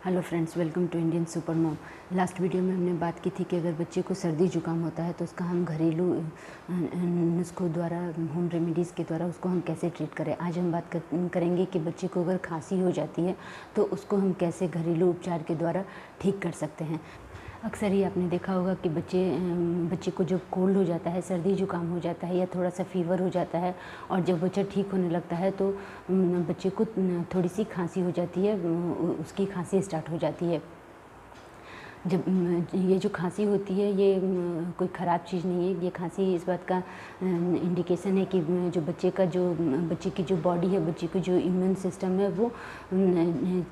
Hello friends, welcome to Indian super mom. Last video में हमने बात की थी कि अगर बच्चे को सर्दी जुकाम होता है तो उसका हम घरेलू नुस्खों द्वारा, होम रेमेडीज़ के द्वारा उसको हम कैसे ट्रीट करें। आज हम बात करेंगे कि बच्चे को अगर खांसी हो जाती है तो उसको हम कैसे घरेलू उपचार के द्वारा ठीक कर सकते हैं। अक्सर ही आपने देखा होगा कि बच्चे को जब कोल्ड हो जाता है, सर्दी जुकाम हो जाता है या थोड़ा सा फीवर हो जाता है और जब बच्चा ठीक होने लगता है तो बच्चे को थोड़ी सी खांसी हो जाती है, उसकी खांसी स्टार्ट हो जाती है। जब ये जो खांसी होती है ये कोई ख़राब चीज़ नहीं है। ये खांसी इस बात का इंडिकेशन है कि जो बच्चे की जो बॉडी है, बच्चे की जो इम्यून सिस्टम है वो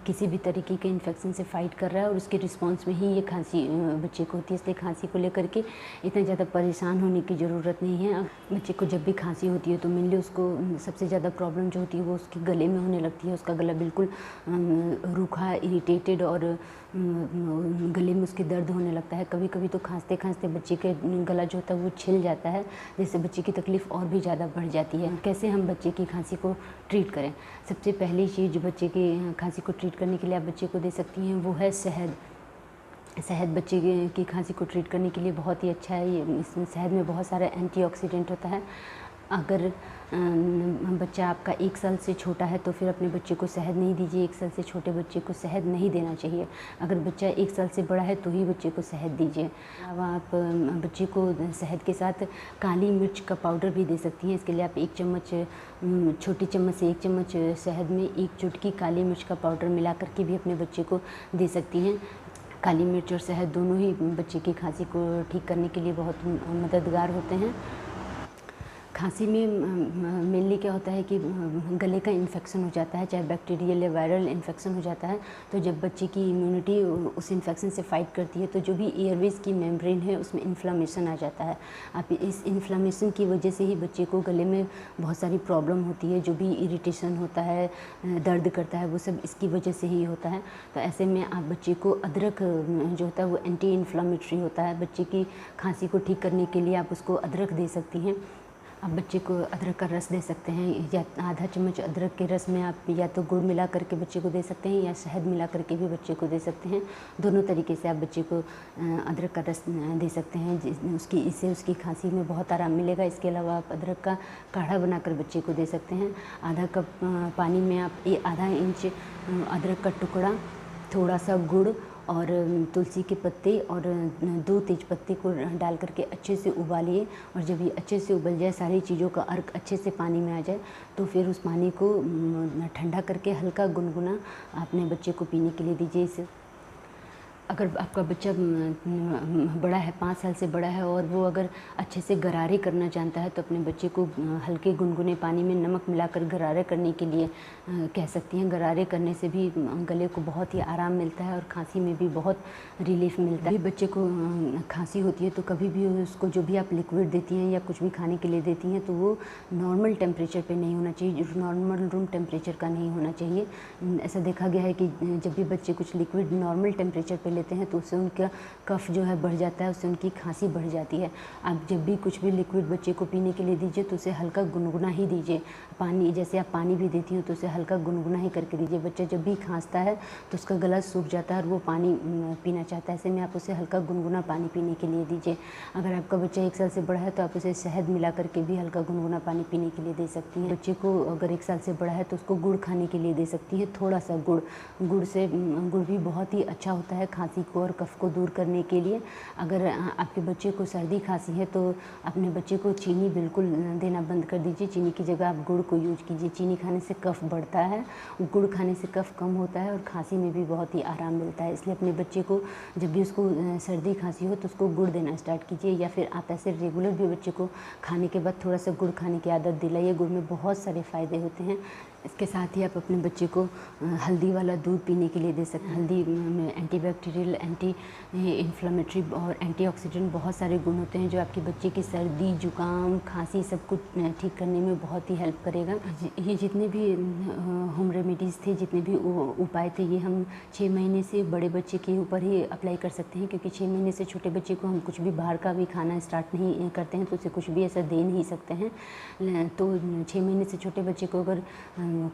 किसी भी तरीके के इन्फेक्शन से फाइट कर रहा है और उसके रिस्पॉन्स में ही ये खांसी बच्चे को होती है। इसलिए खांसी को लेकर के इतना ज़्यादा परेशान होने की ज़रूरत नहीं है। बच्चे को जब भी खांसी होती है तो मेनली उसको सबसे ज़्यादा प्रॉब्लम जो होती है वो उसके गले में होने लगती है। उसका गला बिल्कुल रूखा, इरिटेटेड और गले में उसके दर्द होने लगता है। कभी कभी तो खांसते खांसते बच्चे के गला जो होता है वो छिल जाता है, जिससे बच्चे की तकलीफ़ और भी ज़्यादा बढ़ जाती है। कैसे हम बच्चे की खांसी को ट्रीट करें? सबसे पहली चीज़ जो बच्चे की खांसी को ट्रीट करने के लिए आप बच्चे को दे सकती हैं वो है शहद। शहद बच्चे की खांसी को ट्रीट करने के लिए बहुत ही अच्छा है। इसमें शहद में बहुत सारा एंटीऑक्सीडेंट होता है। अगर बच्चा आपका 1 साल से छोटा है तो फिर अपने बच्चे को शहद नहीं दीजिए। 1 साल से छोटे बच्चे को शहद नहीं देना चाहिए। अगर बच्चा 1 साल से बड़ा है तो ही बच्चे को शहद दीजिए। अब आप बच्चे को शहद के साथ काली मिर्च का पाउडर भी दे सकती हैं। इसके लिए आप 1 चम्मच, छोटी चम्मच से 1 चम्मच शहद में 1 चुटकी काली मिर्च का पाउडर मिला करके भी अपने बच्चे को दे सकती हैं। काली मिर्च और शहद दोनों ही बच्चे की खांसी को ठीक करने के लिए बहुत मददगार होते हैं। खांसी में मेनली क्या होता है कि गले का इन्फेक्शन हो जाता है, चाहे बैक्टीरियल या वायरल इन्फेक्शन हो जाता है। तो जब बच्चे की इम्यूनिटी उस इन्फेक्शन से फाइट करती है तो जो भी एयरवेज की मेम्ब्रेन है उसमें इन्फ्लामेशन आ जाता है। अब इस इन्फ्लामेशन की वजह से ही बच्चे को गले में बहुत सारी प्रॉब्लम होती है। जो भी इरिटेशन होता है, दर्द करता है, वो सब इसकी वजह से ही होता है। तो ऐसे में आप बच्चे को अदरक जो होता है वो एंटी इन्फ्लामेटरी होता है। बच्चे की खांसी को ठीक करने के लिए आप उसको अदरक दे सकती हैं। आप बच्चे को अदरक का रस दे सकते हैं, या आधा चम्मच अदरक के रस में आप या तो गुड़ मिला करके बच्चे को दे सकते हैं या शहद मिला करके भी बच्चे को दे सकते हैं। दोनों तरीके से आप बच्चे को अदरक का रस दे सकते हैं। इससे उसकी खांसी में बहुत आराम मिलेगा। इसके अलावा आप अदरक का काढ़ा बनाकर बच्चे को दे सकते हैं। आधा कप पानी में आप आधा इंच अदरक का टुकड़ा, थोड़ा सा गुड़ और तुलसी के पत्ते और 2 तेज पत्ते को डाल करके अच्छे से उबालिए। और जब ये अच्छे से उबल जाए, सारी चीज़ों का अर्क अच्छे से पानी में आ जाए, तो फिर उस पानी को ठंडा करके हल्का गुनगुना अपने बच्चे को पीने के लिए दीजिए। इसे अगर आपका बच्चा बड़ा है, 5 साल से बड़ा है और वो अगर अच्छे से गरारे करना जानता है तो अपने बच्चे को हल्के गुनगुने पानी में नमक मिलाकर गरारे करने के लिए कह सकती हैं। गरारे करने से भी गले को बहुत ही आराम मिलता है और खांसी में भी बहुत रिलीफ मिलता है। बच्चे को खांसी होती है तो कभी भी उसको जो भी आप लिक्विड देती हैं या कुछ भी खाने के लिए देती हैं तो वो नॉर्मल टेम्परेचर पे नहीं होना चाहिए, नॉर्मल रूम टेम्परेचर का नहीं होना चाहिए। ऐसा देखा गया है कि जब भी बच्चे कुछ लिक्विड नॉर्मल टेम्परेचर पे लेते हैं तो उससे उनका कफ जो है बढ़ जाता है, उससे उनकी खांसी बढ़ जाती है। आप जब भी कुछ भी लिक्विड बच्चे को पीने के लिए दीजिए तो उसे हल्का गुनगुना ही दीजिए। पानी, जैसे आप पानी भी देती हो तो उसे हल्का गुनगुना ही करके दीजिए। बच्चा जब भी खांसता है तो उसका गला सूख जाता है और वो पानी पीना चाहता है। ऐसे में आप उसे हल्का गुनगुना पानी पीने के लिए दीजिए। अगर आपका बच्चा 1 साल से बड़ा है तो आप उसे शहद मिला करके भी हल्का गुनगुना पानी पीने के लिए दे सकती हैं। बच्चे को अगर 1 साल से बड़ा है तो उसको गुड़ खाने के लिए दे सकती हैं। थोड़ा सा गुड़ भी बहुत ही अच्छा होता है खांसी को और कफ को दूर करने के लिए। अगर आपके बच्चे को सर्दी खांसी है तो अपने बच्चे को चीनी बिल्कुल देना बंद कर दीजिए। चीनी की जगह आप गुड़ को यूज कीजिए। चीनी खाने से कफ बढ़ता है, गुड़ खाने से कफ कम होता है और खांसी में भी बहुत ही आराम मिलता है। इसलिए अपने बच्चे को जब भी उसको सर्दी खांसी हो तो उसको गुड़ देना स्टार्ट कीजिए, या फिर आप ऐसे रेगुलर भी बच्चे को खाने के बाद थोड़ा सा गुड़ खाने की आदत दिलाइए। गुड़ में बहुत सारे फ़ायदे होते हैं। इसके साथ ही आप अपने बच्चे को हल्दी वाला दूध पीने के लिए दे सकते हैं। हल्दी में एंटीबैक्टीरियल, एंटी इन्फ्लेमेटरी और एंटीऑक्सीडेंट बहुत सारे गुण होते हैं जो आपके बच्चे की सर्दी, जुकाम, खांसी सब कुछ ठीक करने में बहुत ही हेल्प करेगा। ये जितने भी होम रेमेडीज़ थे, जितने भी उपाय थे, ये हम 6 महीने से बड़े बच्चे के ऊपर ही अप्लाई कर सकते हैं, क्योंकि 6 महीने से छोटे बच्चे को हम कुछ भी बाहर का भी खाना स्टार्ट नहीं करते हैं तो उसे कुछ भी ऐसा दे नहीं सकते हैं। तो 6 महीने से छोटे बच्चे को अगर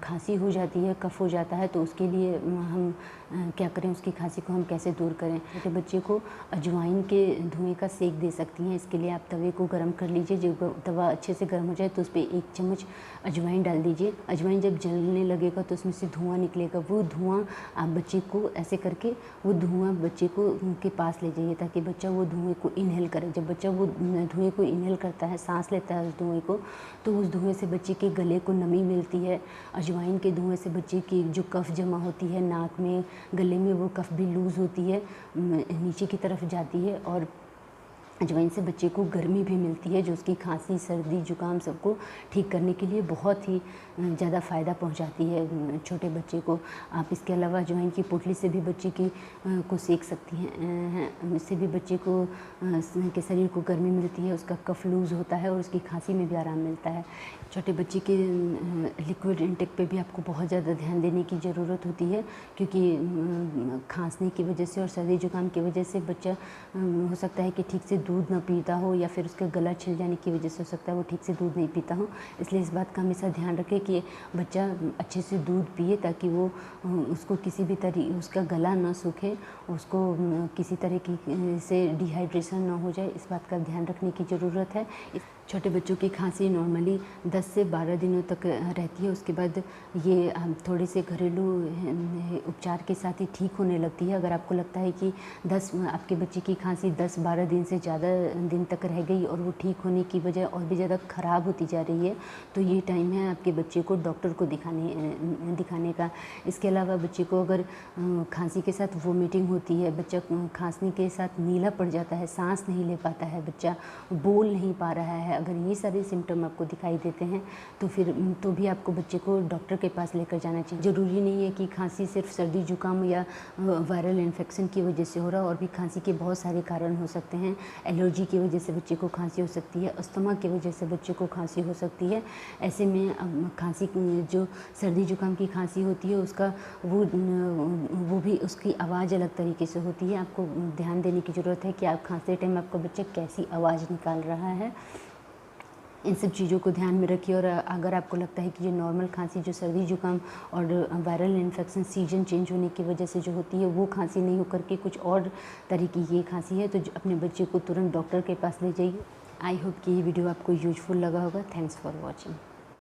खांसी हो जाती है, कफ हो जाता है, तो उसके लिए हम क्या करें, उसकी खांसी को हम कैसे दूर करें। छोटे बच्चे को अजवाइन के धुएँ का सेक दे सकती हैं। इसके लिए आप तवे को गर्म कर लीजिए, जब तवा अच्छे से गर्म हो जाए तो उस पर 1 चम्मच अजवाइन डाल दीजिए। अजवाइन जब जलने लगेगा तो उसमें से धुआँ निकलेगा। वो धुआँ आप बच्चे को ऐसे करके वो धुआँ बच्चे को के पास ले जाइए ताकि बच्चा वो धुएँ को इन्हेल करे। जब बच्चा वो धुएँ को इन्हेल करता है, सांस लेता है उस धुएँ को, तो उस धुएँ से बच्चे के गले को नमी मिलती है। अजवाइन के धुएँ से बच्चे की जो कफ जमा होती है नाक में, गले में, वो कफ भी लूज़ होती है, नीचे की तरफ जाती है। और अजवाइन से बच्चे को गर्मी भी मिलती है, जो उसकी खांसी, सर्दी, जुकाम सबको ठीक करने के लिए बहुत ही ज़्यादा फ़ायदा पहुंचाती है छोटे बच्चे को। आप इसके अलावा अजवाइन की पोटली से भी बच्चे की को सेक सकती हैं। इससे भी बच्चे को के शरीर को गर्मी मिलती है, उसका कफ लूज़ होता है और उसकी खांसी में भी आराम मिलता है। छोटे बच्चे के लिक्विड इंटेक पे भी आपको बहुत ज़्यादा ध्यान देने की ज़रूरत होती है, क्योंकि खांसने की वजह से और सर्दी जुकाम की वजह से बच्चा हो सकता है कि ठीक से दूध ना पीता हो, या फिर उसका गला छिल जाने की वजह से हो सकता है वो ठीक से दूध नहीं पीता हो। इसलिए इस बात का हमेशा ध्यान रखें कि बच्चा अच्छे से दूध पिए, ताकि वो उसको किसी भी उसका गला ना सूखे, उसको किसी तरह की से डिहाइड्रेशन ना हो जाए। इस बात का ध्यान रखने की ज़रूरत है। छोटे बच्चों की खांसी नॉर्मली 10 से 12 दिनों तक रहती है। उसके बाद ये थोड़े से घरेलू उपचार के साथ ही ठीक होने लगती है। अगर आपको लगता है कि आपके बच्चे की खांसी 10-12 दिन से ज़्यादा दिन तक रह गई और वो ठीक होने की बजाय और भी ज़्यादा ख़राब होती जा रही है, तो ये टाइम है आपके बच्चे को डॉक्टर को दिखाने का। इसके अलावा बच्चे को अगर खांसी के साथ वोमिटिंग होती है, बच्चा खांसने के साथ नीला पड़ जाता है, सांस नहीं ले पाता है, बच्चा बोल नहीं पा रहा है, अगर ये सारे सिम्टम आपको दिखाई देते हैं तो भी आपको बच्चे को डॉक्टर के पास लेकर जाना चाहिए। ज़रूरी नहीं है कि खांसी सिर्फ सर्दी जुकाम या वायरल इन्फेक्शन की वजह से हो रहा, और भी खांसी के बहुत सारे कारण हो सकते हैं। एलर्जी की वजह से बच्चे को खांसी हो सकती है, अस्थमा की वजह से बच्चे को खांसी हो सकती है। ऐसे में खांसी, जो सर्दी जुकाम की खांसी होती है, उसका वो भी उसकी आवाज़ अलग तरीके से होती है। आपको ध्यान देने की ज़रूरत है कि आप खांसते टाइम आपका बच्चा कैसी आवाज़ निकाल रहा है। इन सब चीज़ों को ध्यान में रखिए। और अगर आपको लगता है कि ये नॉर्मल खांसी, जो सर्दी जुकाम और वायरल इन्फेक्शन सीजन चेंज होने की वजह से जो होती है, वो खांसी नहीं होकर के कुछ और तरह की ये खांसी है, तो अपने बच्चे को तुरंत डॉक्टर के पास ले जाइए। आई होप कि ये वीडियो आपको यूजफुल लगा होगा। Thanks for watching.